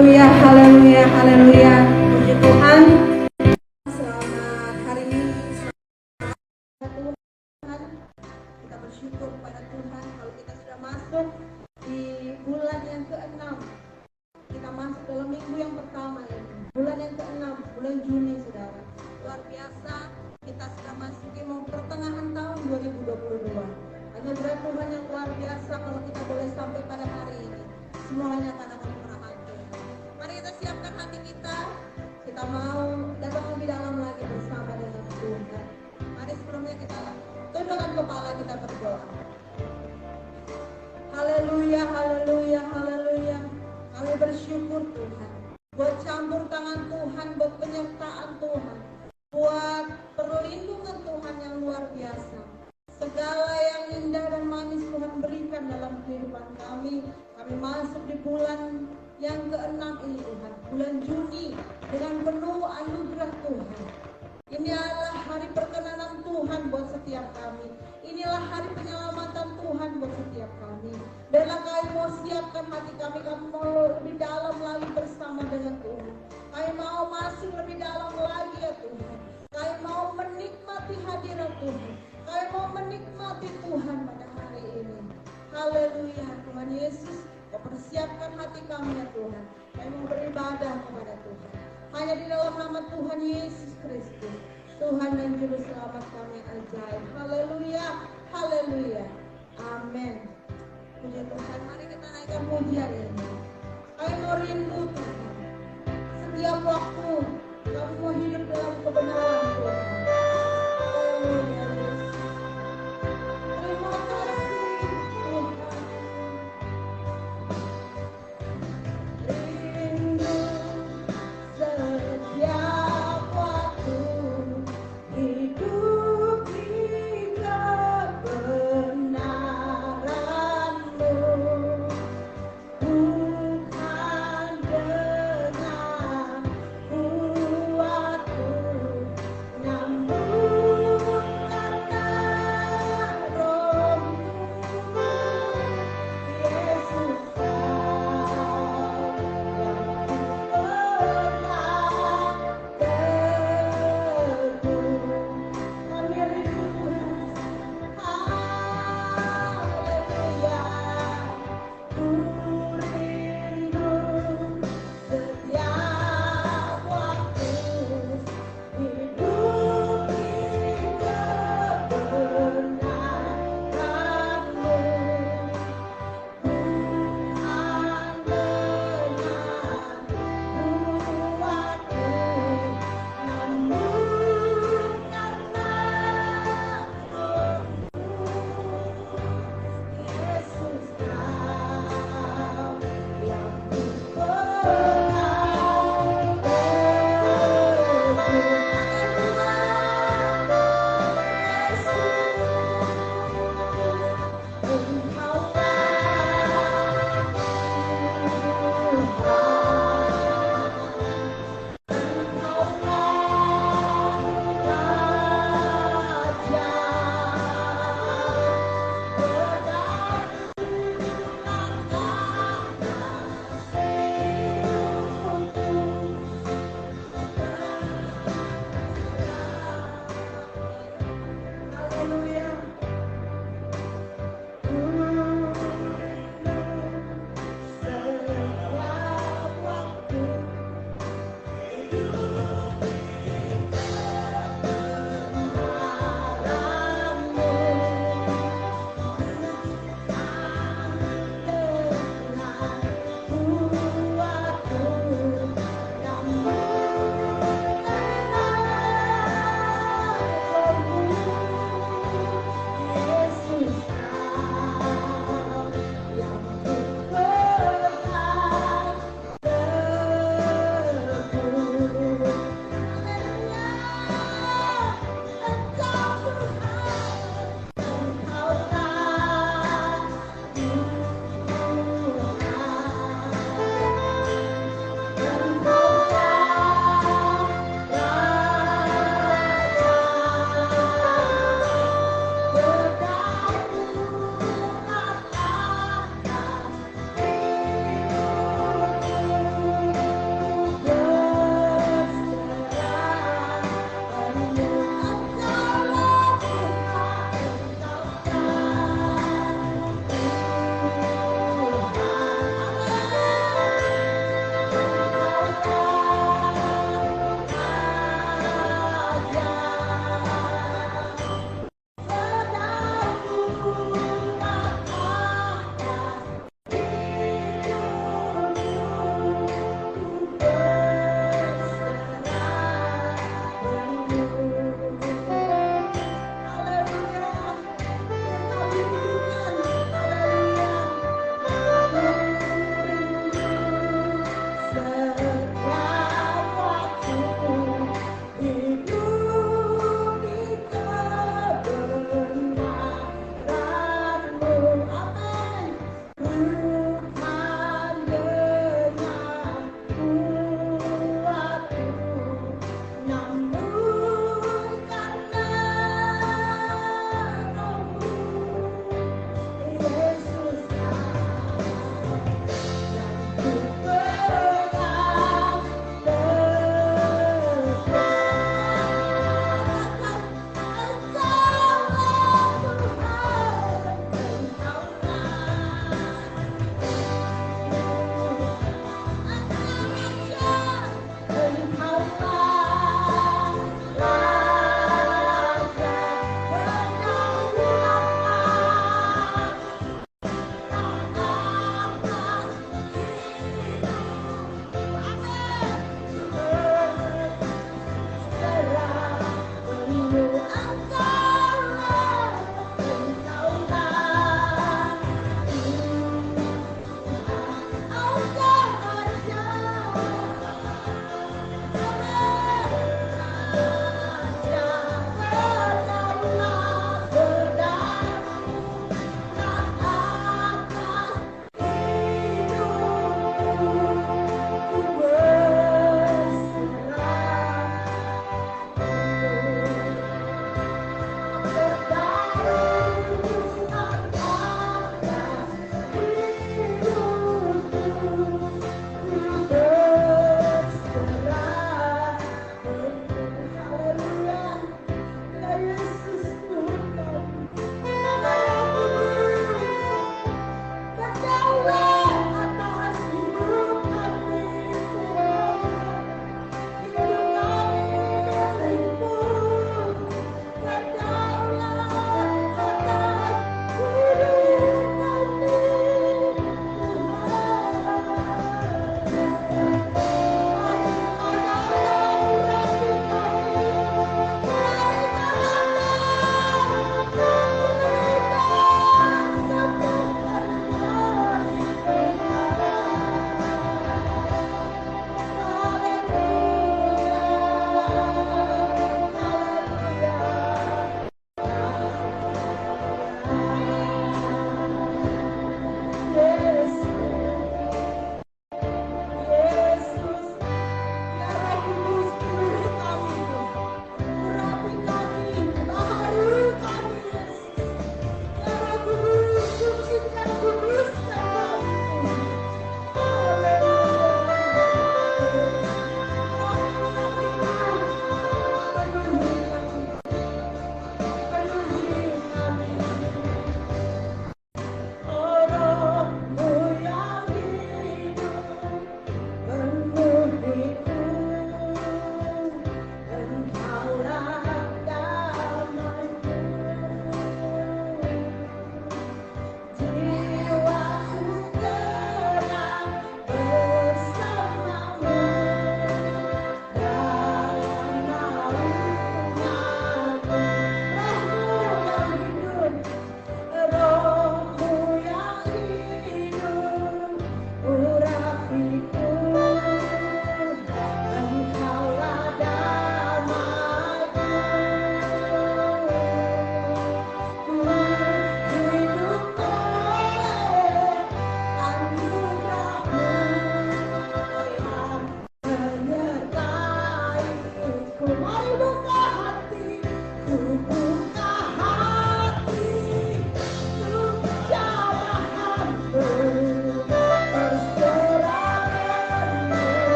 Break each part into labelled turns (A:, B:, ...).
A: Haleluya, haleluya, haleluya. Puji Tuhan. Selamat hari ini. Tuhan, kita bersyukur kepada Tuhan kalau kita sudah masuk di bulan yang ke-6. Kita masuk dalam minggu yang pertama ini. Bulan yang ke-6, bulan Juni, saudara. Luar biasa, kita sudah masuki mau pertengahan tahun 2022. Anugerah Tuhan yang luar biasa kalau kita boleh sampai pada hari ini. Semuanya karena anugerah Tuhan. Mari kita siapkan hati kita. Kita mau datang lebih dalam lagi bersama dengan Tuhan. Mari sebelumnya kita tundukkan kepala, kita berdoa. Haleluya, haleluya, haleluya. Kami bersyukur Tuhan buat campur tangan Tuhan, buat penyertaan Tuhan, buat perlindungan Tuhan yang luar biasa. Segala yang indah dan manis Tuhan berikan dalam kehidupan kami. Kami masuk di bulan yang ke-6 ini Tuhan, bulan Juni, dengan penuh anugerah Tuhan. Ini adalah hari perkenanan Tuhan buat setiap kami. Inilah hari penyelamatan Tuhan buat setiap kami. Biarlah kami mau siapkan hati kami mau lebih dalam lagi bersama dengan Tuhan. Kami mau masuk lebih dalam lagi ya Tuhan. Kami mau menikmati hadirat Tuhan. Kami mau menikmati Tuhan pada hari ini. Haleluya, Tuhan Yesus, Kau persiapkan hati kami ya Tuhan. Kami mau beribadah kepada Tuhan. Hanya di dalam nama Tuhan Yesus Kristus, Tuhan dan Juru Selamat kami ajaib. Haleluya, haleluya, amin. Puji Tuhan, mari kita naikkan pujian ini. Kami mau rindu Tuhan. Setiap waktu kami mau hidup dalam kebenaran Tuhan. Haleluya. Terima kasih Tuhan. Rindu setiap waktu hidup di kebenaran-Mu, bukan dengan kuatku, namun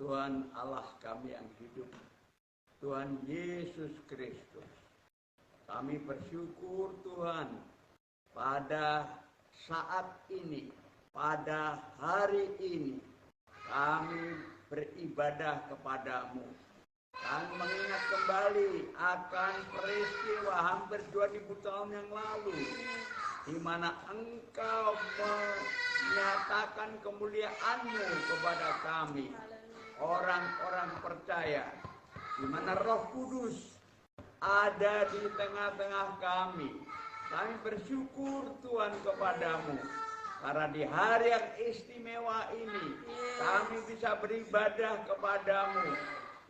B: Tuhan Allah kami yang hidup, Tuhan Yesus Kristus. Kami bersyukur Tuhan pada saat ini, pada hari ini, kami beribadah kepadamu. Kami mengingat kembali akan peristiwa hampir 2000 tahun yang lalu, di mana Engkau menyatakan kemuliaan-Mu kepada kami, orang-orang percaya, di mana Roh Kudus ada di tengah-tengah kami. Kami bersyukur Tuhan kepadamu, karena di hari yang istimewa ini, kami bisa beribadah kepadamu.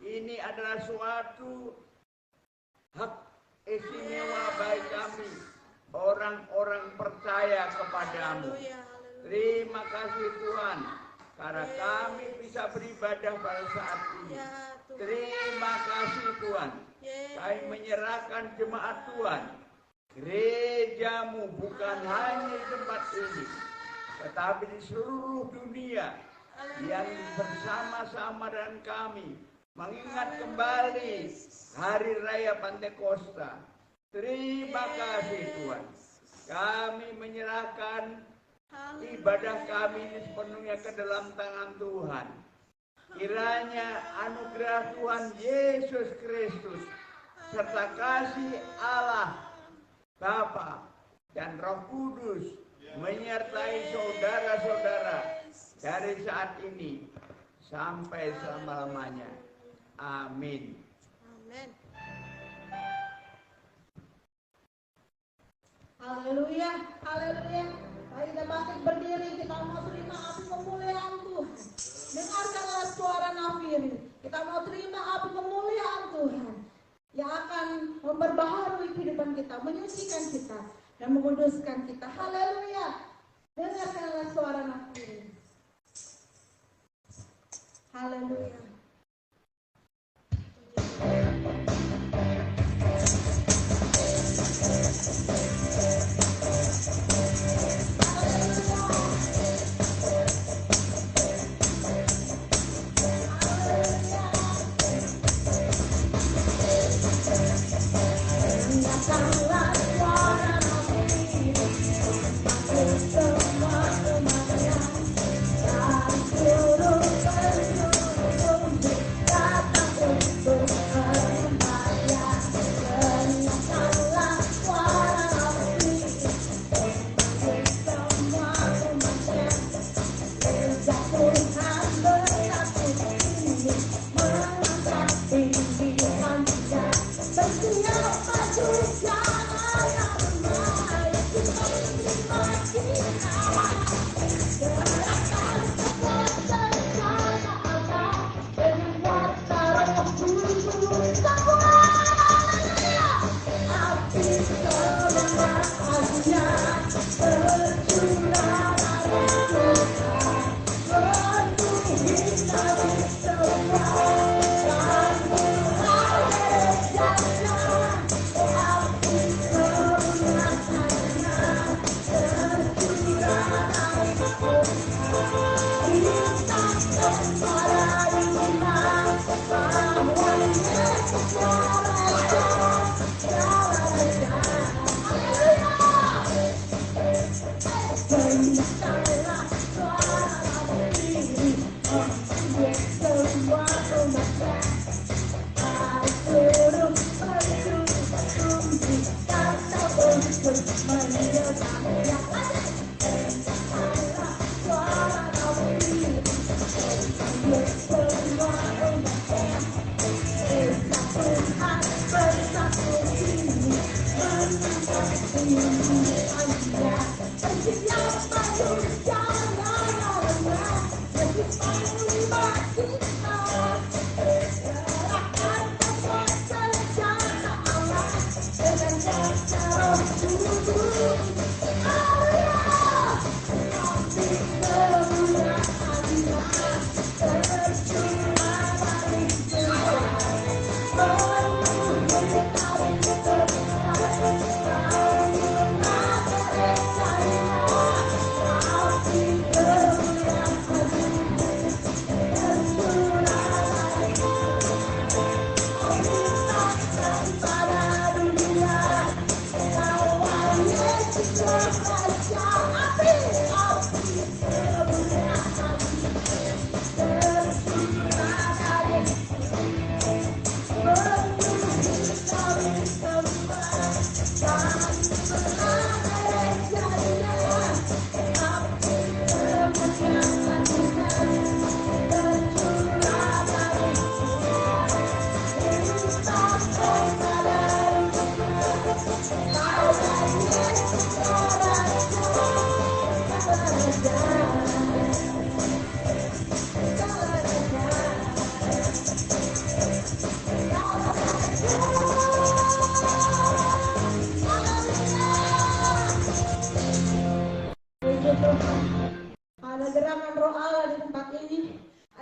B: Ini adalah suatu hak istimewa bagi kami, orang-orang percaya kepadamu. Terima kasih Tuhan, karena kami bisa beribadah pada saat ini. Terima kasih Tuhan, kami menyerahkan jemaat Tuhan, gerejamu bukan hanya di tempat ini, tetapi di seluruh dunia yang bersama-sama dengan kami mengingat kembali hari raya Pantekosta. Terima kasih Tuhan, kami menyerahkan ibadah kami ini sepenuhnya ke dalam tangan Tuhan. Kiranya anugerah Tuhan Yesus Kristus serta kasih Allah Bapa dan Roh Kudus menyertai saudara-saudara dari saat ini sampai selama-lamanya. Amin.
A: Amin. Haleluya, haleluya. Mari kita bangkit berdiri, kita mau terima api kemuliaan Tuhan. Dengarkanlah suara nafiri. Kita mau terima api kemuliaan Tuhan yang akan memperbaharui kehidupan kita, menyucikan kita, dan menguduskan kita. Haleluya. Dengarkanlah suara nafiri. Haleluya.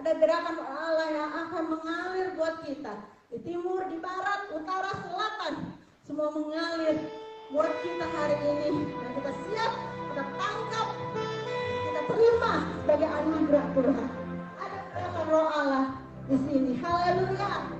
A: Ada gerakan Allah yang akan mengalir buat kita. Di timur, di barat, utara, selatan. Semua mengalir buat kita hari ini. Dan kita siap, kita tangkap, kita terima sebagai anugerah Tuhan. Ada gerakan roh Allah di sini. Haleluya.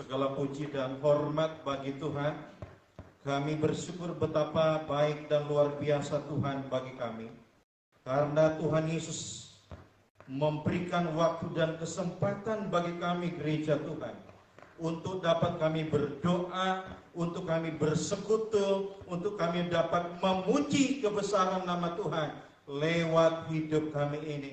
C: Segala puji dan hormat bagi Tuhan. Kami bersyukur betapa baik dan luar biasa Tuhan bagi kami. Karena Tuhan Yesus memberikan waktu dan kesempatan bagi kami gereja Tuhan, untuk dapat kami berdoa, untuk kami bersekutu, untuk kami dapat memuji kebesaran nama Tuhan lewat hidup kami ini.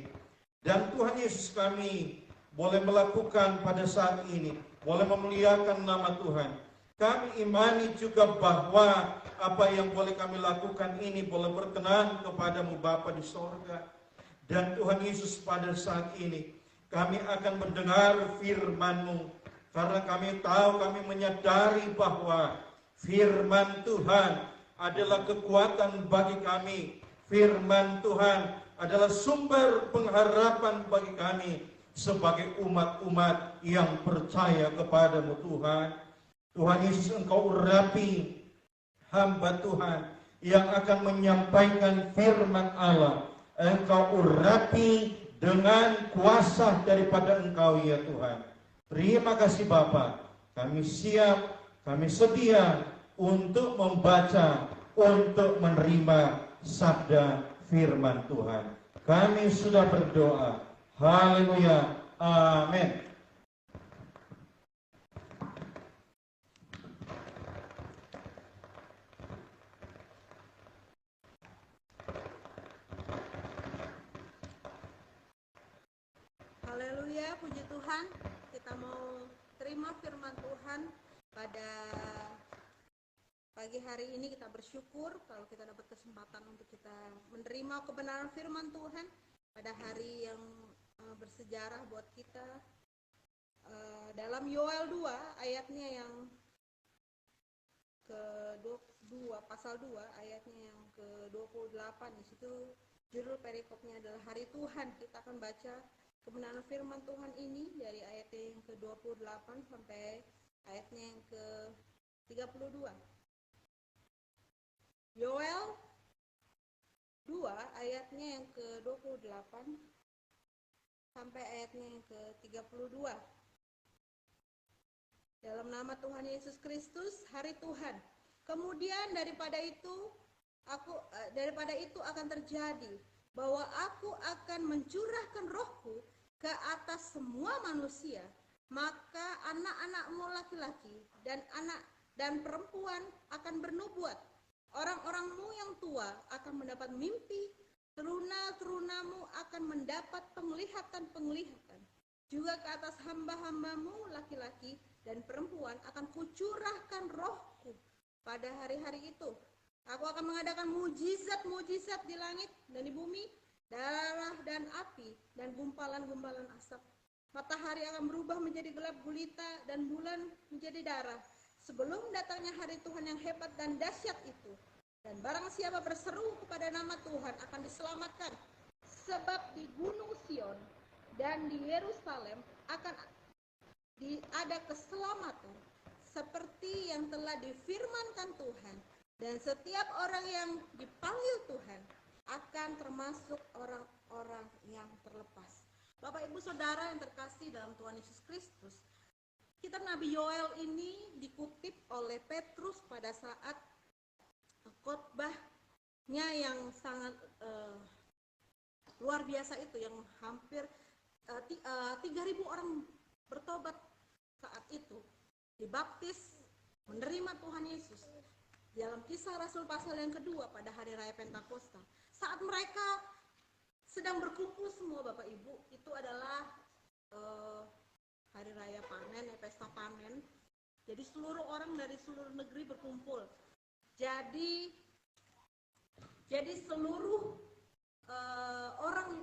C: Dan Tuhan Yesus kami boleh melakukan pada saat ini, boleh memuliakan nama Tuhan. Kami imani juga bahwa apa yang boleh kami lakukan ini boleh berkenan kepadamu Bapa di sorga. Dan Tuhan Yesus pada saat ini kami akan mendengar firman-Mu, karena kami tahu, kami menyadari bahwa firman Tuhan adalah kekuatan bagi kami. Firman Tuhan adalah sumber pengharapan bagi kami sebagai umat-umat yang percaya kepadamu Tuhan. Tuhan Yesus, Engkau urapi hamba Tuhan yang akan menyampaikan firman Allah. Engkau urapi dengan kuasa daripada Engkau ya Tuhan. Terima kasih Bapa. Kami siap, kami sedia untuk membaca, untuk menerima sabda firman Tuhan. Kami sudah berdoa. Haleluya. Amin.
A: Haleluya, puji Tuhan. Kita mau terima firman Tuhan pada pagi hari ini. Kita bersyukur kalau kita dapat kesempatan untuk kita menerima kebenaran firman Tuhan pada hari yang bersejarah buat kita. Dalam Yoel 2 ayatnya yang ke-2, pasal 2 ayatnya yang ke-28, di situ judul perikopnya adalah Hari Tuhan. Kita akan baca kebenaran firman Tuhan ini dari ayatnya yang ke-28 sampai ayatnya yang ke-32. Yoel 2 ayatnya yang ke-28 sampai ayatnya yang ke-32. Dalam nama Tuhan Yesus Kristus, hari Tuhan. Kemudian daripada itu akan terjadi bahwa aku akan mencurahkan rohku ke atas semua manusia, maka anak-anakmu laki-laki dan perempuan akan bernubuat. Orang-orangmu yang tua akan mendapat mimpi, teruna-terunamu akan mendapat penglihatan-penglihatan. Juga ke atas hamba-hambamu laki-laki dan perempuan akan kucurahkan rohku pada hari-hari itu. Aku akan mengadakan mujizat-mujizat di langit dan di bumi, darah dan api dan gumpalan-gumpalan asap. Matahari akan berubah menjadi gelap gulita dan bulan menjadi darah sebelum datangnya hari Tuhan yang hebat dan dahsyat itu. Dan barang siapa berseru kepada nama Tuhan akan diselamatkan. Sebab di Gunung Sion dan di Yerusalem akan ada keselamatan seperti yang telah difirmankan Tuhan. Dan setiap orang yang dipanggil Tuhan akan termasuk orang-orang yang terlepas. Bapak Ibu Saudara yang terkasih dalam Tuhan Yesus Kristus, kitab Nabi Yoel ini dikutip oleh Petrus pada saat khotbahnya yang sangat luar biasa itu, yang hampir 3.000 orang bertobat saat itu, dibaptis, menerima Tuhan Yesus. Dalam Kisah Rasul pasal yang kedua pada hari raya Pentakosta, saat mereka sedang berkumpul semua Bapak Ibu, itu adalah hari raya panen, pesta panen. Jadi seluruh orang dari seluruh negeri berkumpul. Jadi seluruh orang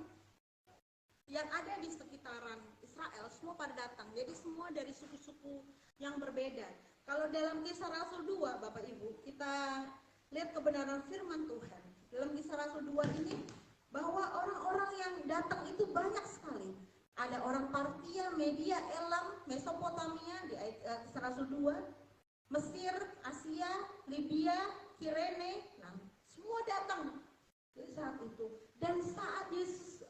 A: yang ada di sekitaran Israel semua pada datang. Jadi semua dari suku-suku yang berbeda. Kalau dalam Kisah Rasul 2 Bapak Ibu, kita lihat kebenaran firman Tuhan. Dalam Kisah Rasul 2 ini, bahwa orang-orang yang datang itu banyak sekali. Ada orang Partia, Media, Elam, Mesopotamia di Kisah Rasul 2, Mesir, Asia, Libya, Kirene, nah, semua datang di saat itu. Dan saat Yesus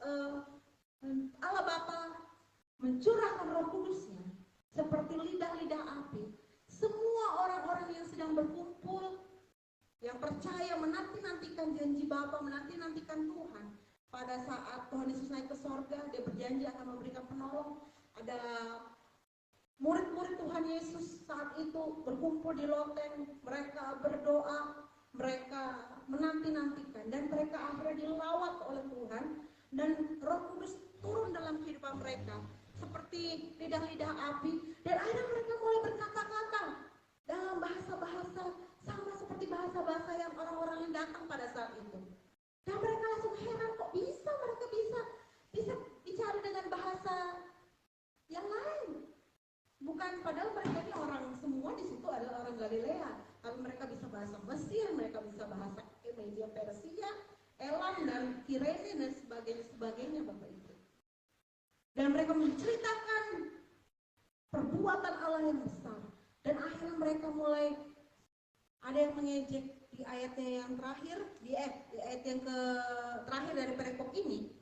A: Allah Bapa mencurahkan Roh Kudusnya, seperti lidah-lidah api. Semua orang-orang yang sedang berkumpul, yang percaya, menanti-nantikan janji Bapa, menanti-nantikan Tuhan. Pada saat Tuhan Yesus naik ke sorga, dia berjanji akan memberikan penolong. Ada murid-murid Tuhan Yesus saat itu berkumpul di loteng, mereka berdoa, mereka menanti-nantikan, dan mereka akhirnya dilawat oleh Tuhan, dan Roh Kudus turun dalam kehidupan mereka seperti lidah-lidah api, dan akhirnya mereka mulai berkata-kata dalam bahasa-bahasa sama seperti bahasa-bahasa yang orang-orang yang datang pada saat itu. Dan mereka langsung heran, kok bisa mereka bisa bicara dengan bahasa yang lain. Bukan, padahal mereka ini orang semua di situ adalah orang Galilea, tapi mereka bisa bahasa Mesir, mereka bisa bahasa Media Persia, Elam dan Kirene dan sebagainya Bapak Ibu. Dan mereka menceritakan perbuatan Allah yang besar. Dan akhirnya mereka mulai ada yang mengejek di ayatnya yang terakhir, di ayat yang terakhir dari perikop ini,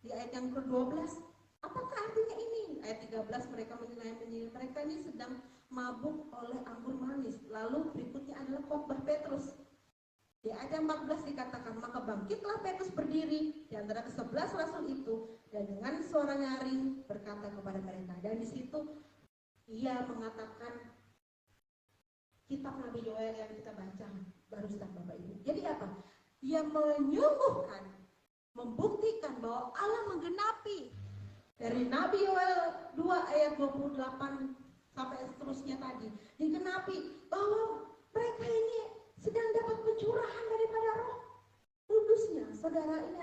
A: di ayat yang ke-12. Apakah artinya ini? Ayat 13 mereka menilai mereka ini sedang mabuk oleh anggur manis. Lalu berikutnya adalah khotbah Petrus. Di ayat 14 dikatakan, maka bangkitlah Petrus berdiri di antara ke-11 rasul itu dan dengan suara nyaring berkata kepada mereka. Dan di situ ia mengatakan kitab Nabi Yoel yang kita baca barusan Bapak Ibu. Jadi apa? Dia menyungguhkan, membuktikan bahwa Allah menggenapi dari Nabi Yoel 2 ayat 28 sampai seterusnya tadi, digenapi bahwa mereka ini sedang dapat pencurahan daripada Roh Kudusnya. Saudara, ini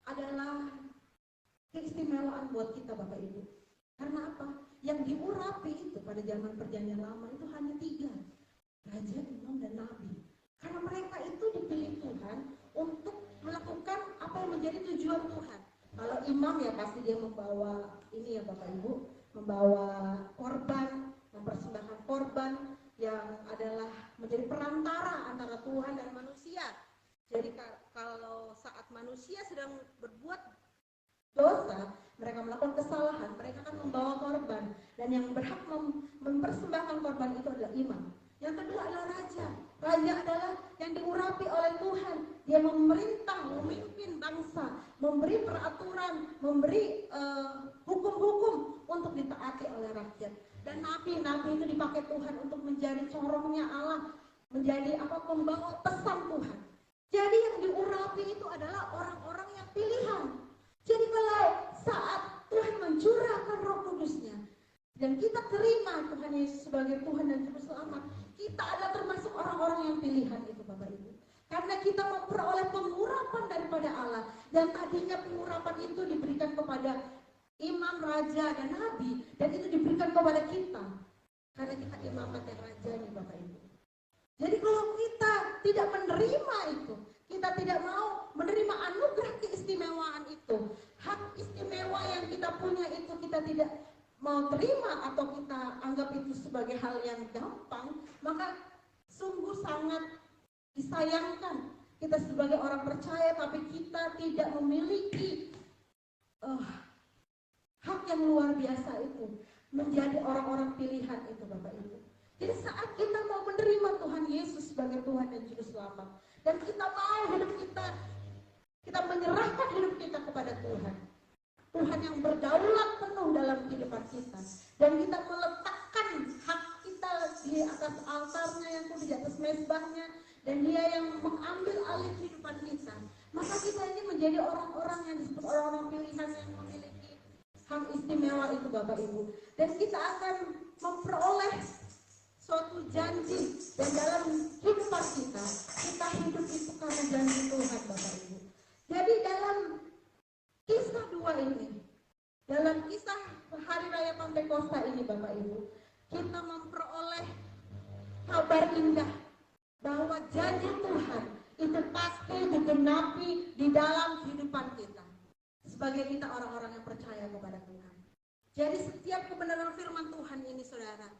A: adalah keistimewaan buat kita Bapak Ibu. Karena apa? Yang diurapi itu pada zaman perjanjian lama itu hanya 3, raja, imam, dan nabi. Karena mereka itu dipilih Tuhan untuk melakukan apa yang menjadi tujuan Tuhan. Kalau imam ya pasti dia membawa ini ya Bapak Ibu, membawa korban, mempersembahkan korban yang adalah menjadi perantara antara Tuhan dan manusia. Jadi kalau saat manusia sedang berbuat dosa, mereka melakukan kesalahan, mereka akan membawa korban, dan yang berhak mempersembahkan korban itu adalah imam. Yang kedua adalah raja. Raja adalah yang diurapi oleh Tuhan. Dia memerintah, memimpin bangsa, memberi peraturan, memberi hukum-hukum untuk ditaati oleh rakyat. Dan nabi itu dipakai Tuhan untuk menjadi corongnya Allah, menjadi membawa pesan Tuhan. Jadi yang diurapi itu adalah orang-orang yang pilihan. Jadi kalau saat Tuhan mencurahkan Roh Kudusnya dan kita terima Tuhan Yesus sebagai Tuhan dan Juru Selamat, kita adalah termasuk orang-orang yang pilihan itu Bapak Ibu. Karena kita memperoleh pengurapan daripada Allah, dan tadinya pengurapan itu diberikan kepada imam, raja, dan nabi, dan itu diberikan kepada kita. Karena kita imamat yang raja nih Bapak Ibu. Jadi kalau kita tidak menerima itu, kita tidak mau menerima anugerah keistimewaan itu, hak istimewa yang kita punya itu kita tidak mau terima atau kita anggap itu sebagai hal yang gampang, maka sungguh sangat disayangkan kita sebagai orang percaya tapi kita tidak memiliki hak yang luar biasa itu, menjadi orang-orang pilihan itu Bapak Ibu. Jadi saat kita mau menerima Tuhan Yesus sebagai Tuhan dan Juru Selamat, dan kita mau hidup kita menyerahkan hidup kita kepada Tuhan, Tuhan yang berdaulat penuh dalam kehidupan kita, dan kita meletakkan hak kita di atas altarnya yang di atas mezbahnya, dan Dia yang mengambil alih kehidupan kita, maka kita ini menjadi orang-orang yang disebut orang-orang pilihan yang memiliki hak istimewa itu Bapak Ibu. Dan kita akan memperoleh suatu janji, dan dalam kehidupan kita hidup itu karena janji Tuhan Bapak Ibu. Jadi dalam kisah 2 ini, dalam kisah Hari Raya Pantekosta ini Bapak Ibu, kita memperoleh kabar indah bahwa janji Tuhan itu pasti digenapi di dalam kehidupan kita sebagai kita orang-orang yang percaya kepada Tuhan. Jadi setiap kebenaran firman Tuhan ini saudara,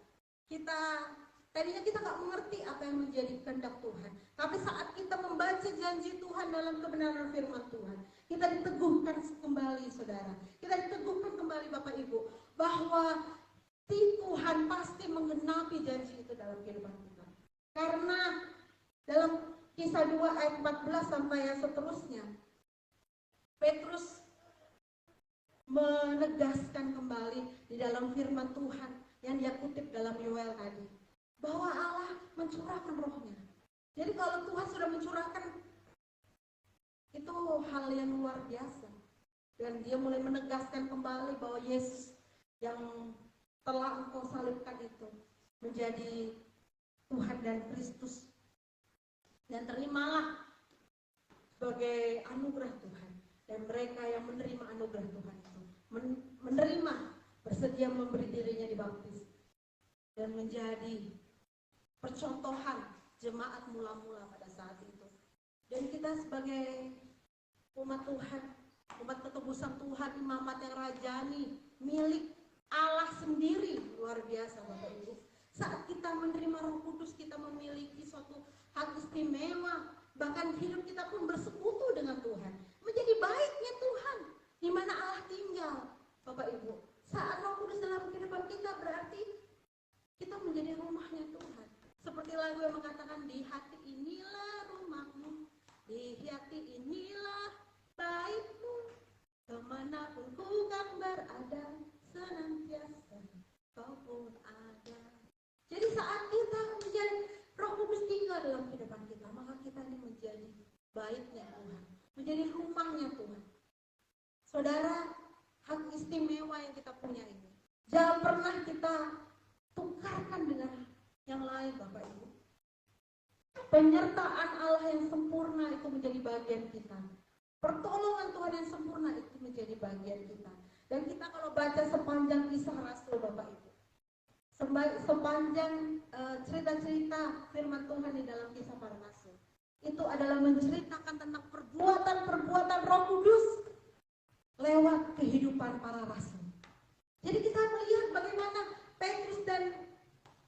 A: tadinya kita nggak mengerti apa yang menjadi kehendak Tuhan, tapi saat kita membaca janji Tuhan dalam kebenaran firman Tuhan, kita diteguhkan kembali saudara, kita diteguhkan kembali Bapak Ibu, bahwa si Tuhan pasti menggenapi janji itu dalam kehidupan kita. Karena dalam Kisah 2 ayat 14 sampai yang seterusnya, Petrus menegaskan kembali di dalam firman Tuhan yang dia kutip dalam Yoel tadi, bahwa Allah mencurahkan rohnya. Jadi kalau Tuhan sudah mencurahkan, itu hal yang luar biasa. Dan dia mulai menegaskan kembali bahwa Yesus yang telah engkau salibkan itu menjadi Tuhan dan Kristus. Dan terimalah sebagai anugerah Tuhan. Dan mereka yang menerima anugerah Tuhan itu menerima, bersedia memberi dirinya dibaptis dan menjadi percontohan jemaat mula-mula pada saat itu. Dan kita sebagai umat Tuhan, umat ketebusan Tuhan, imamat yang rajani, milik Allah sendiri, luar biasa Bapak Ibu. Saat kita menerima Roh Kudus, kita memiliki suatu hak istimewa, bahkan hidup kita pun bersekutu dengan Tuhan, menjadi baiknya Tuhan, di mana Allah tinggal, Bapak Ibu. Saat Roh Kudus dalam kehidupan kita, berarti kita menjadi rumahnya Tuhan. Seperti lagu yang mengatakan, di hati inilah rumahmu, di hati inilah baikmu, kemanapun ku kan berada, senantiasa kau pun ada. Jadi saat kita menjadi Roh Kudus tinggal dalam kehidupan kita, maka kita ini menjadi baiknya Tuhan, menjadi rumahnya Tuhan. Saudara, hak istimewa yang kita punya ini jangan pernah kita tukarkan dengan yang lain, Bapak Ibu. Penyertaan Allah yang sempurna itu menjadi bagian kita. Pertolongan Tuhan yang sempurna itu menjadi bagian kita. Dan kita kalau baca sepanjang kisah Rasul, Bapak Ibu, sepanjang cerita-cerita firman Tuhan di dalam kisah para Rasul, itu adalah menceritakan tentang perbuatan-perbuatan Roh Kudus lewat kehidupan para Rasul. Jadi kita melihat bagaimana Petrus dan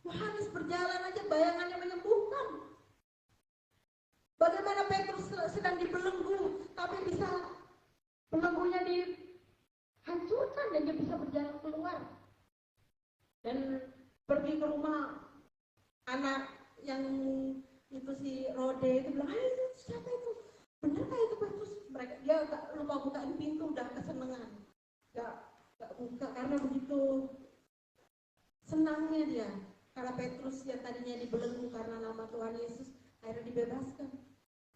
A: Yohanes berjalan aja bayangannya menyembuhkan. Bagaimana Petrus sedang dibelenggu, tapi bisa belenggunya dihancurkan dan dia bisa berjalan keluar. Dan pergi ke rumah anak yang itu si Rode itu bilang, "Hai, itu siapa itu? Benerkah itu Petrus?" Dia lupa bukain pintu, udah kesenangan. Gak buka karena begitu senangnya dia. Karena Petrus yang tadinya dibelenggu karena nama Tuhan Yesus akhirnya dibebaskan.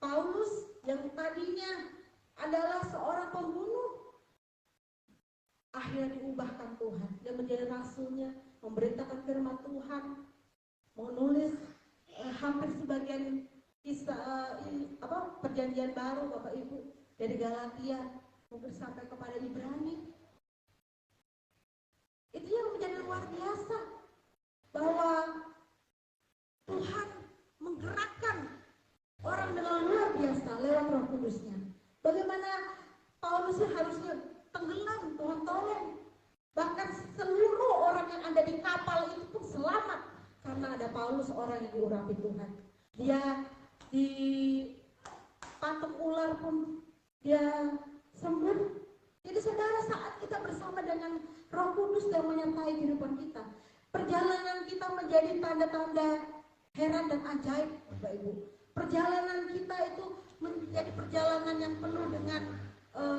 A: Paulus yang tadinya adalah seorang pembunuh akhirnya diubahkan Tuhan dan menjadi rasulnya, memberitakan firman Tuhan, menulis hampir sebagian kisah perjanjian baru, Bapak Ibu, dari Galatia mungkin sampai kepada Ibrani. Itu yang menjadi luar biasa, bahwa Tuhan menggerakkan orang dengan luar biasa lewat Roh Kudusnya. Bagaimana Paulus harusnya tenggelam, Tuhan tolong. Bahkan seluruh orang yang ada di kapal itu pun selamat karena ada Paulus, orang yang diurapi Tuhan. Dia di patung ular pun dia sembuh. Jadi saudara, saat kita bersama dengan Roh Kudus yang menyertai kehidupan kita, perjalanan kita menjadi tanda-tanda heran dan ajaib, Bapak Ibu. Perjalanan kita itu menjadi perjalanan yang penuh dengan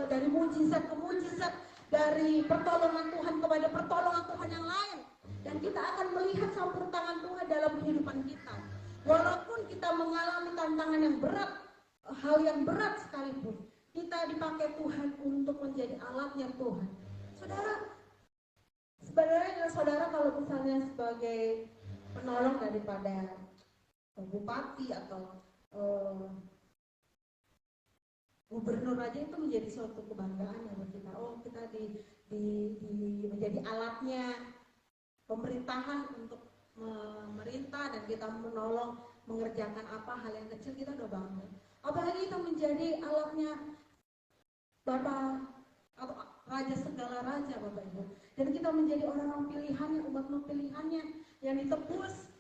A: dari mujizat ke mujizat, dari pertolongan Tuhan kepada pertolongan Tuhan yang lain. Dan kita akan melihat campur tangan Tuhan dalam kehidupan kita. Walaupun kita mengalami tantangan yang berat, hal yang berat sekalipun, kita dipakai Tuhan untuk menjadi alatnya Tuhan. Saudara, sebenarnya saudara kalau misalnya sebagai penolong daripada bupati atau gubernur aja itu menjadi suatu kebanggaan ya buat kita. Oh, kita menjadi alatnya pemerintahan untuk memerintah, dan kita menolong mengerjakan apa hal yang kecil, kita udah bangga. Apalagi kita menjadi alatnya Bapak atau Raja segala raja, Bapak Ibu. Dan kita menjadi orang-orang pilihannya, umat pilihannya yang ditebus,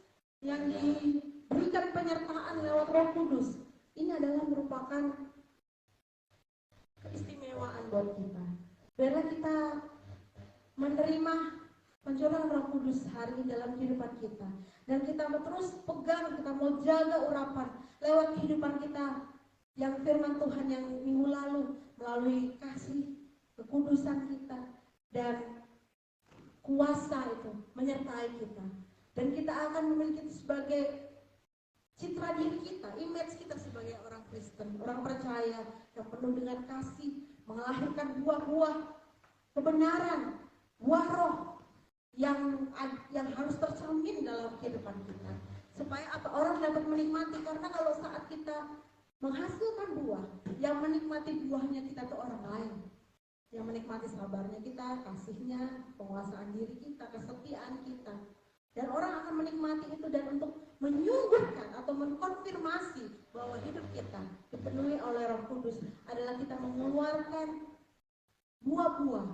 A: yang diberikan penyertaan lewat Roh Kudus. Ini adalah merupakan keistimewaan buat kita. Biarlah kita menerima pencurahan Roh Kudus hari ini dalam kehidupan kita. Dan kita mau terus pegang, kita mau jaga urapan lewat kehidupan kita yang firman Tuhan yang minggu lalu melalui kasih, kekudusan kita, dan kuasa itu menyertai kita. Dan kita akan memiliki sebagai citra diri kita, image kita sebagai orang Kristen, orang percaya yang penuh dengan kasih, melahirkan buah-buah kebenaran, buah roh yang harus tercermin dalam kehidupan kita. Supaya apa? Orang dapat menikmati, karena kalau saat kita menghasilkan buah, yang menikmati buahnya kita tuh orang lain. Yang menikmati sabarnya kita, kasihnya, penguasaan diri kita, kesetiaan kita. Dan orang akan menikmati itu, dan untuk menyungguhkan atau mengkonfirmasi bahwa hidup kita dipenuhi oleh Roh Kudus adalah kita mengeluarkan buah-buah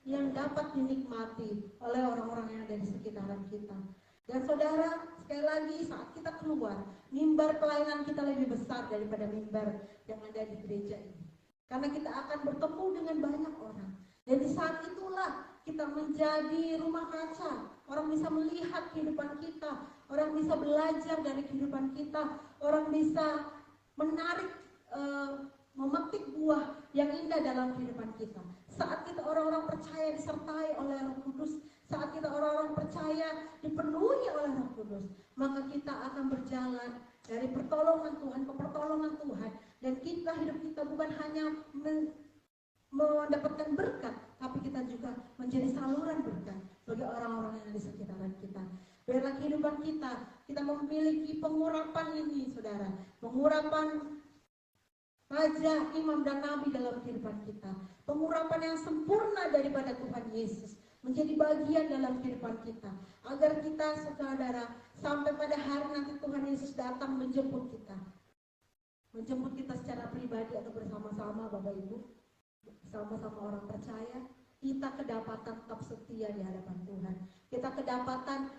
A: yang dapat dinikmati oleh orang-orang yang ada di sekitaran kita. Dan saudara, sekali lagi saat kita keluar, mimbar pelayanan kita lebih besar daripada mimbar yang ada di gereja ini. Karena kita akan bertemu dengan banyak orang. Dan di saat itulah kita menjadi rumah kaca. Orang bisa melihat kehidupan kita, orang bisa belajar dari kehidupan kita, orang bisa menarik, memetik buah yang indah dalam kehidupan kita. Saat kita orang-orang percaya disertai oleh Roh Kudus, saat kita orang-orang percaya dipenuhi oleh Roh Kudus, maka kita akan berjalan dari pertolongan Tuhan ke pertolongan Tuhan. Dan hidup kita bukan hanya mendapatkan berkat, tapi kita juga menjadi saluran berkat bagi orang-orang yang ada di sekitaran kita. Biarlah kehidupan kita memiliki pengurapan ini, saudara, pengurapan raja, imam, dan nabi dalam kehidupan kita, pengurapan yang sempurna daripada Tuhan Yesus menjadi bagian dalam kehidupan kita, agar kita, saudara, sampai pada hari nanti Tuhan Yesus datang menjemput kita secara pribadi atau bersama-sama, Bapak Ibu, sama-sama orang percaya, kita kedapatan tetap setia di hadapan Tuhan. Kita kedapatan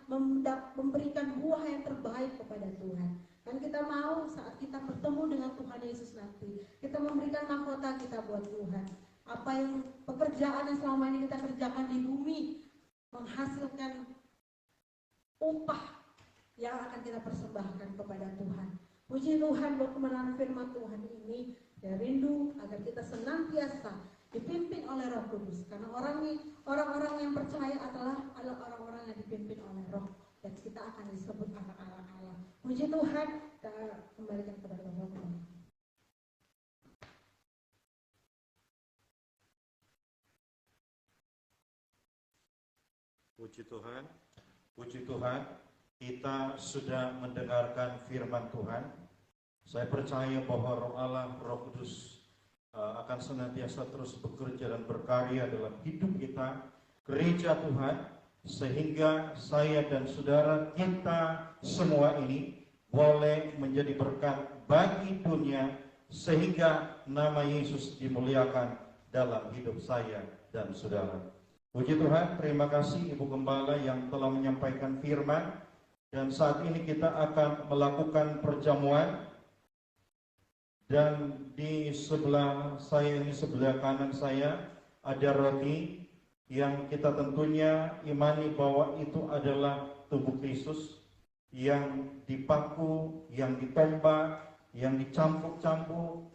A: memberikan buah yang terbaik kepada Tuhan. Dan kita mau saat kita bertemu dengan Tuhan Yesus nanti, kita memberikan mahkota kita buat Tuhan. Apa yang pekerjaan yang selama ini kita kerjakan di bumi menghasilkan upah yang akan kita persembahkan kepada Tuhan. Puji Tuhan buat kebenaran firman Tuhan ini. Saya rindu agar kita senantiasa dipimpin oleh Roh Kudus, karena orang-orang yang percaya adalah orang-orang yang dipimpin oleh Roh, dan kita akan disebut anak-anak Allah. Puji Tuhan. Kita kembalikan kepada Bapak.
C: Puji Tuhan, puji Tuhan, kita sudah mendengarkan firman Tuhan. Saya percaya bahwa Roh Allah, Roh Kudus akan senantiasa terus bekerja dan berkarya dalam hidup kita, gereja Tuhan, sehingga saya dan saudara kita semua ini boleh menjadi berkat bagi dunia, sehingga nama Yesus dimuliakan dalam hidup saya dan saudara. Puji Tuhan, terima kasih Ibu Gembala yang telah menyampaikan firman. Dan saat ini kita akan melakukan perjamuan. Dan di sebelah saya ini, sebelah kanan saya, ada roti yang kita tentunya imani bahwa itu adalah tubuh Kristus yang dipaku, yang ditombak, yang dicampur-campur.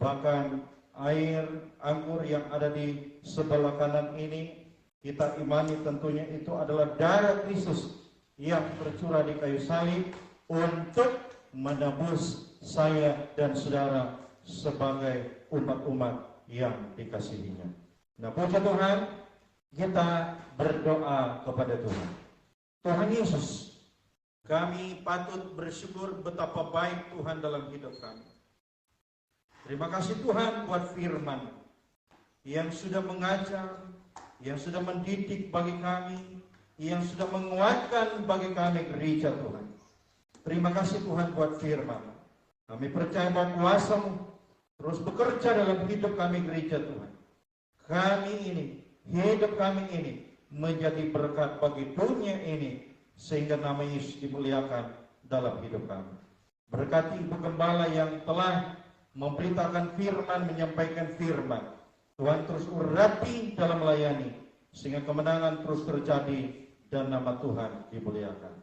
C: Bahkan air anggur yang ada di sebelah kanan ini, kita imani tentunya itu adalah darah Kristus yang tercurah di kayu salib untuk menebus saya dan saudara sebagai umat-umat yang dikasihinya. Nah, puji Tuhan, kita berdoa kepada Tuhan. Tuhan Yesus, kami patut bersyukur betapa baik Tuhan dalam hidup kami. Terima kasih Tuhan buat firman yang sudah mengajar, yang sudah mendidik bagi kami, yang sudah menguatkan bagi kami gereja Tuhan. Terima kasih Tuhan buat firman. Kami percaya bahwa kuasa-Mu terus bekerja dalam hidup kami gereja Tuhan. Kami ini, hidup kami ini menjadi berkat bagi dunia ini, sehingga nama Yesus dimuliakan dalam hidup kami. Berkati Ibu Gembala yang telah memberitakan firman, menyampaikan firman. Tuhan terus urapi dalam melayani, sehingga kemenangan terus terjadi dan nama Tuhan dimuliakan.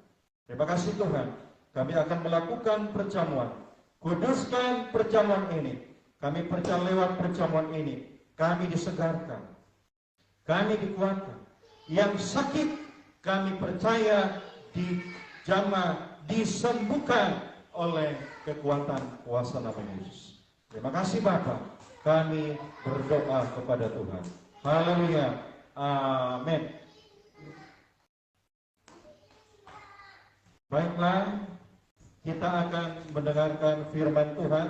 C: Terima kasih Tuhan, kami akan melakukan perjamuan. Kuduskan perjamuan ini. Kami percaya lewat perjamuan ini, kami disegarkan, kami dikuatkan. Yang sakit kami percaya dijamah, disembuhkan oleh kekuatan kuasa nama Yesus. Terima kasih Bapa. Kami berdoa kepada Tuhan. Haleluya. Amin. Baiklah, kita akan mendengarkan firman Tuhan.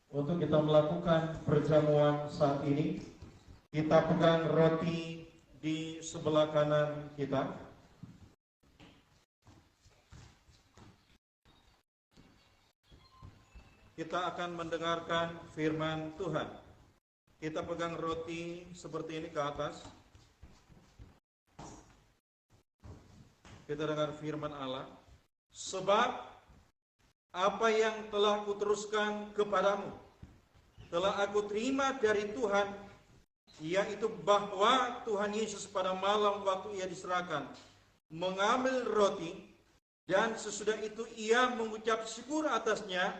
C: Untuk kita melakukan perjamuan saat ini, kita pegang roti di sebelah kanan kita. Kita akan mendengarkan firman Tuhan. Kita pegang roti seperti ini ke atas. Kita dengar firman Allah. Sebab apa yang telah kuteruskan kepadamu, telah aku terima dari Tuhan, yaitu bahwa Tuhan Yesus pada malam waktu ia diserahkan, mengambil roti, dan sesudah itu ia mengucap syukur atasnya,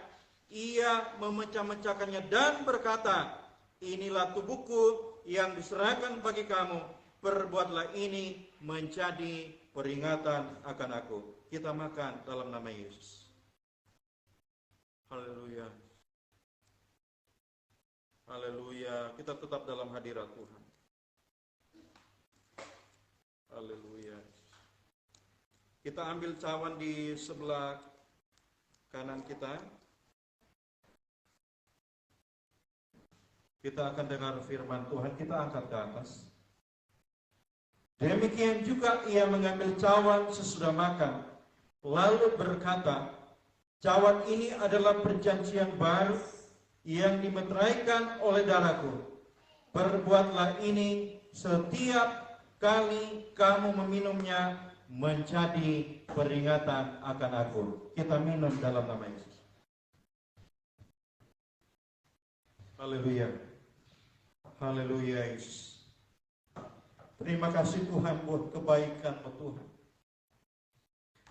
C: ia memecah-mecahkannya dan berkata, inilah tubuhku yang diserahkan bagi kamu, perbuatlah ini menjadi peringatan akan aku. Kita makan dalam nama Yesus. Haleluya. Haleluya. Kita tetap dalam hadirat Tuhan. Haleluya. Kita ambil cawan di sebelah kanan kita. Kita akan dengar firman Tuhan, kita angkat ke atas. Demikian juga ia mengambil cawan sesudah makan, lalu berkata, cawan ini adalah perjanjian baru yang dimeteraikan oleh darahku. Perbuatlah ini setiap kali kamu meminumnya menjadi peringatan akan aku. Kita minum dalam nama Yesus. Haleluya. Haleluya Yesus. Terima kasih Tuhan buat kebaikan-Mu Tuhan.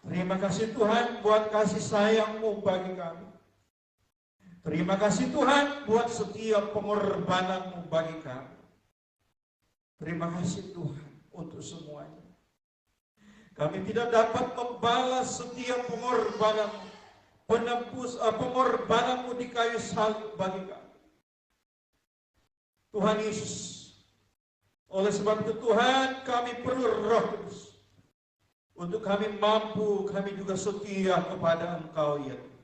C: Terima kasih Tuhan buat kasih sayang-Mu bagi kami. Terima kasih Tuhan buat setiap pengorbanan-Mu bagi kami. Terima kasih Tuhan untuk semuanya. Kami tidak dapat membalas setiap pengorbanan-Mu, pengorbanan-Mu di kayu salib bagi kami. Tuhan Yesus, oleh sebab itu Tuhan, kami perlu Roh Kudus. Untuk kami mampu, kami juga setia kepada Engkau ya Tuhan.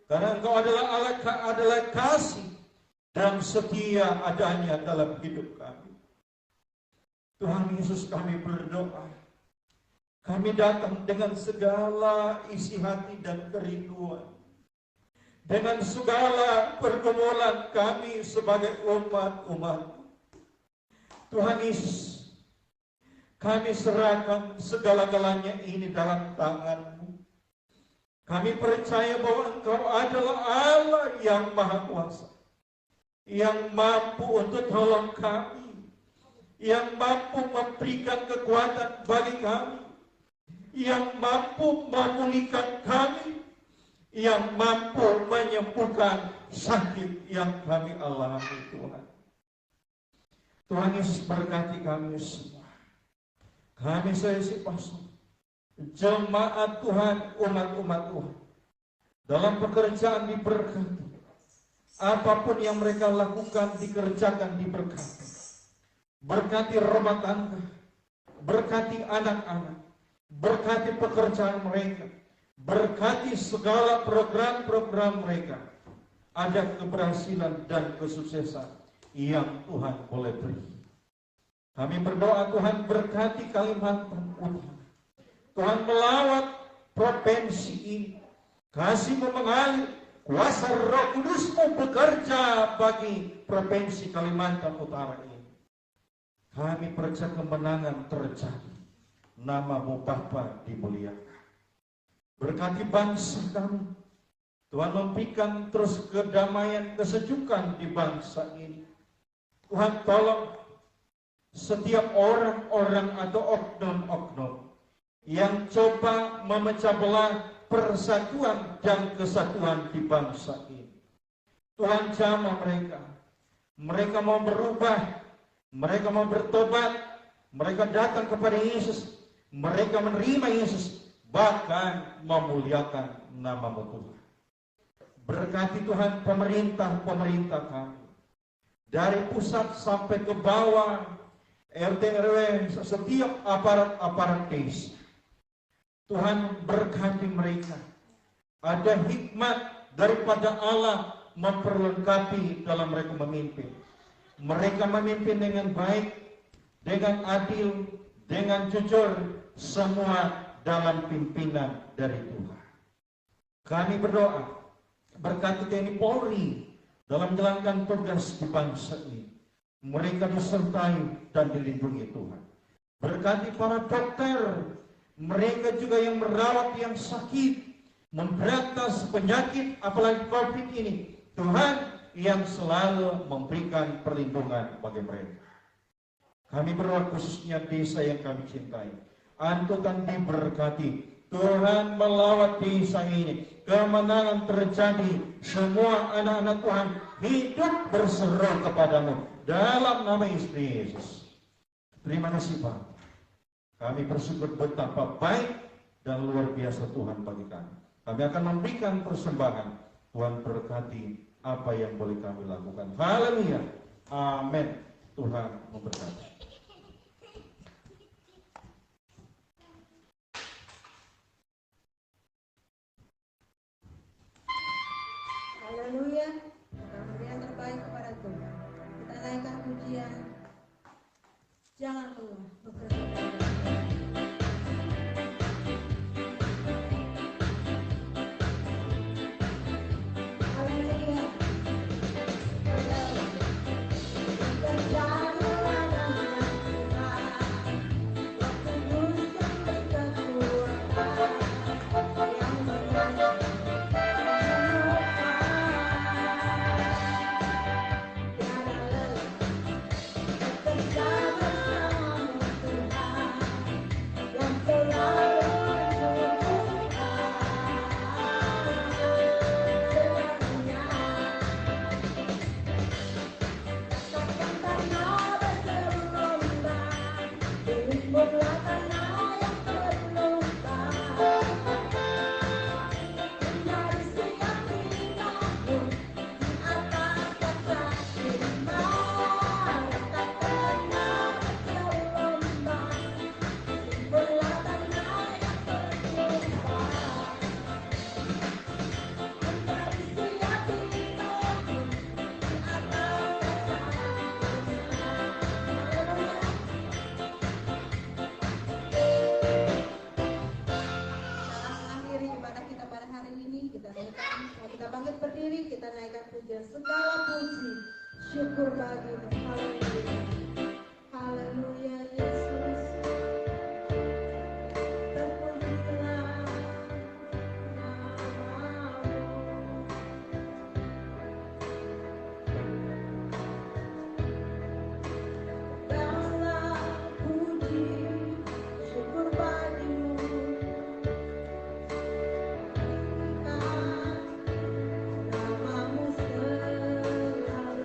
C: Karena Engkau adalah kasih dan setia adanya dalam hidup kami. Tuhan Yesus, kami berdoa. Kami datang dengan segala isi hati dan kerinduan. Dengan segala pergumulan kami sebagai umat-umat. Tuhan Yesus, kami serahkan segala-galanya ini dalam tangan-Mu. Kami percaya bahwa Engkau adalah Allah yang Maha Kuasa, yang mampu untuk tolong kami, yang mampu memberikan kekuatan bagi kami, yang mampu memulihkan kami, yang mampu menyembuhkan sakit yang kami alami Tuhan. Tuhan Yesus berkati kami semua. Kami sesi pastor, jemaat Tuhan, umat-umat Tuhan, dalam pekerjaan diberkati. Apapun yang mereka lakukan, dikerjakan, diberkati. Berkati rumah tangga, berkati anak-anak, berkati pekerjaan mereka, berkati segala program-program mereka. Ada keberhasilan dan kesuksesan yang Tuhan boleh beri. Kami berdoa Tuhan berkati Kalimantan Utara. Tuhan melawat provinsi ini. Kasih-Mu mengalir, kuasa Roh Kudus-Mu bekerja bagi provinsi Kalimantan Utara ini. Kami percaya kemenangan terjadi. Nama-Mu Bapa dimuliakan. Berkati bangsa kami. Tuhan memberikan terus kedamaian, kesejukan di bangsa ini. Tuhan tolong setiap orang-orang atau oknum-oknum yang coba memecah belah persatuan dan kesatuan di bangsa ini. Tuhan jamah mereka. Mereka mau berubah, mereka mau bertobat, mereka datang kepada Yesus, mereka menerima Yesus, bahkan memuliakan nama-Mu Tuhan. Berkati Tuhan pemerintah-pemerintah kami, dari pusat sampai ke bawah, RT RW, setiap aparat-aparat desa. Tuhan berkati mereka. Ada hikmat daripada Allah memperlengkapi dalam mereka memimpin. Mereka memimpin dengan baik, dengan adil, dengan jujur, semua dalam pimpinan dari Tuhan. Kami berdoa, berkati TNI Polri dalam menjalankan tugas di bangsa ini. Mereka disertai dan dilindungi Tuhan. Berkati para dokter, mereka juga yang merawat yang sakit, memberantas penyakit apalagi COVID ini. Tuhan yang selalu memberikan perlindungan bagi mereka. Kami berdoa khususnya desa yang kami cintai. Antutan diberkati. Tuhan melawat desa ini. Kemenangan terjadi. Semua anak-anak Tuhan hidup berseru kepadamu. Dalam nama Yesus. Terima kasih Pak. Kami bersyukur betapa baik dan luar biasa Tuhan bagi kami. Kami akan memberikan persembahan. Tuhan berkati apa yang boleh kami lakukan. Haleluya. Amin. Tuhan memberkati.
A: Haleluya. Kami yang terbaik kepada Tuhan. Kita naikkan pujian. Jangan lelah bekerja. Kita bangkit berdiri, kita naikkan pujian segala puji, syukur bagimu. Haleluya. Haleluya Yesus. Terpujilah namamu. Segala puji, syukur bagimu. Namamu selalu termuliakan.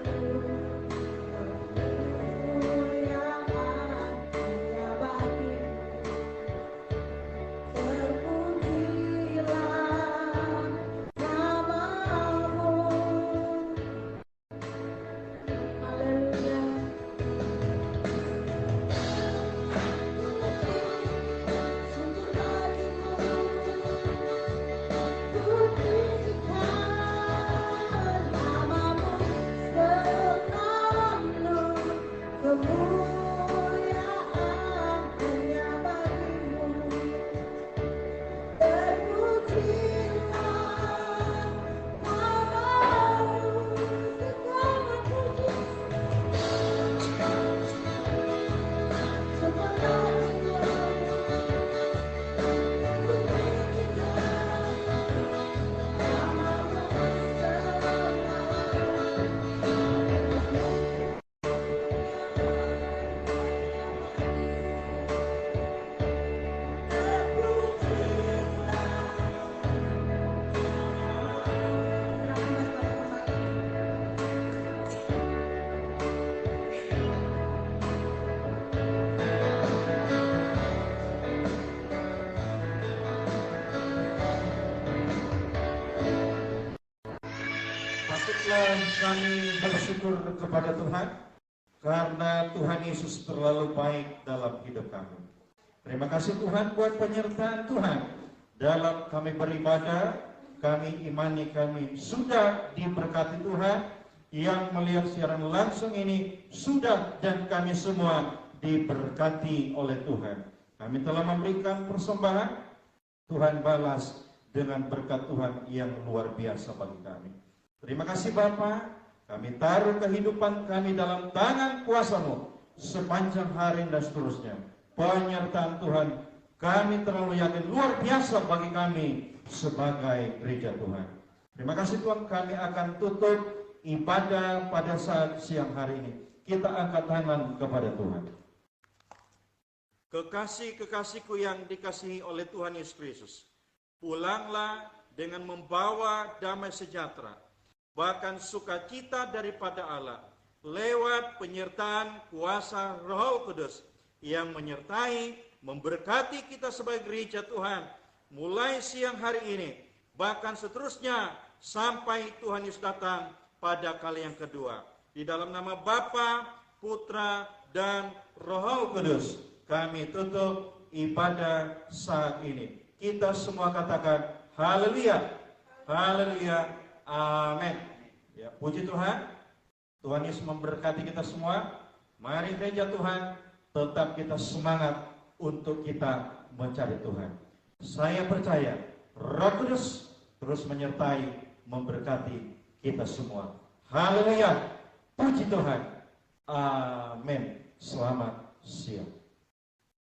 C: kami bersyukur kepada Tuhan karena Tuhan Yesus terlalu baik dalam hidup kami. Terima kasih Tuhan buat penyertaan Tuhan dalam kami beribadah, kami imani kami sudah diberkati Tuhan. Yang melihat siaran langsung ini sudah, dan kami semua diberkati oleh Tuhan. Kami telah memberikan persembahan, Tuhan balas dengan berkat Tuhan yang luar biasa bagi kami. Terima kasih Bapa, kami taruh kehidupan kami dalam tangan kuasa-Mu sepanjang hari dan seterusnya. Penyertaan Tuhan kami terlalu yakin luar biasa bagi kami sebagai gereja Tuhan. Terima kasih Tuhan, kami akan tutup ibadah pada saat siang hari ini. Kita angkat tangan kepada Tuhan. Kekasih-kekasihku yang dikasihi oleh Tuhan Yesus Kristus, pulanglah dengan membawa damai sejahtera, bahkan sukacita daripada Allah, lewat penyertaan kuasa Roh Kudus yang menyertai, memberkati kita sebagai gereja Tuhan, mulai siang hari ini, bahkan seterusnya sampai Tuhan Yesus datang pada kali yang kedua. Di dalam nama Bapa, Putra, dan Roh Kudus, kami tutup ibadah saat ini. Kita semua katakan haleluya, haleluya, amin. Ya, puji Tuhan. Tuhan Yesus memberkati kita semua. Mari gereja Tuhan, tetap kita semangat untuk kita mencari Tuhan. Saya percaya Roh Kudus terus menyertai, memberkati kita semua. Haleluya, puji Tuhan, amin. Selamat siang.